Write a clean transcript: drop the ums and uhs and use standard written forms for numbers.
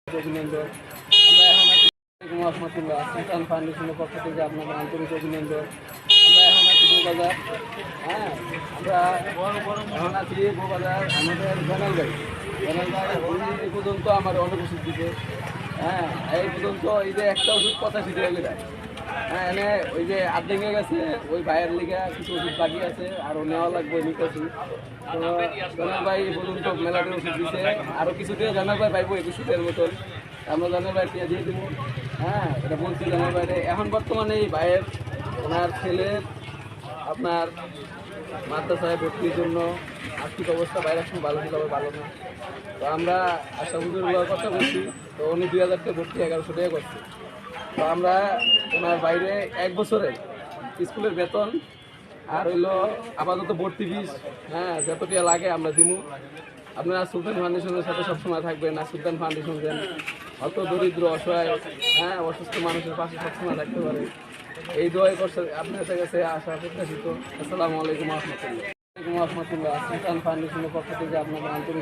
অভিনন্দন। আমরা এখন আছি রহমতুল্লাহ সুলতান ফাউন্ডেশনের পক্ষ থেকে আপনাদের আন্তরিক অভিনন্দন। আমরা এখন আছি বউবাজার। হ্যাঁ, আমরা এখন আছি বউবাজার। আমাদের জেনারেল ভাই এই পর্যন্ত আমার অনেক ওষুধ দিতে। হ্যাঁ, এই পর্যন্ত এই যে একটা ওষুধ 85 টাকা করে। হ্যাঁ, এনে ওই যে আর্ধেক হয়ে গেছে, ওই ভাইয়ের লিগে কিছু ওষুধ বাকি আছে, আরও নেওয়া লাগবে নিতেছি। তো জেনারেল ভাই এই পর্যন্ত মেলাতে ওষুধ দিচ্ছে, আরও কিছু দিয়ে জেনারেল ভাই পাইবো 21 টাকার মতন। আমরা জেনারেল ভাই দিয়ে দিয়ে দেবো। হ্যাঁ, এটা বলছি জেনারেল ভাইরে। এখন বর্তমানে এই ভাইয়ের ওনার ছেলের আপনার মাদ্রাসায় ভর্তির জন্য আর্থিক অবস্থা বাইরের সময় ভালো ছিল, ভালো না। তো আমরা আশা হুজুরগুলোর কথা বলছি। তো উনি 2000 টাকা ভর্তি 1100 টাকা করছে। তো আমরা ওনার বাইরে 1 বছরে স্কুলের বেতন আর হইলো আপাতত ভর্তি ফিস, হ্যাঁ, যতটা লাগে আমরা দিমু। আপনারা সুলতান ফাউন্ডেশনের সাথে সবসময় থাকবেন। আর সুলতান ফাউন্ডেশন যেন অত দরিদ্র অসহায়, হ্যাঁ, অসুস্থ মানুষের পাশে সবসময় থাকতে পারে, এই দোয়াই করছে আপনার কাছে আশা প্রত্যাশিত। আসসালামু আলাইকুম রহমতুল্লাহ। সুলতান ফাউন্ডেশনের পক্ষ থেকে আপনাদের আন্তরিক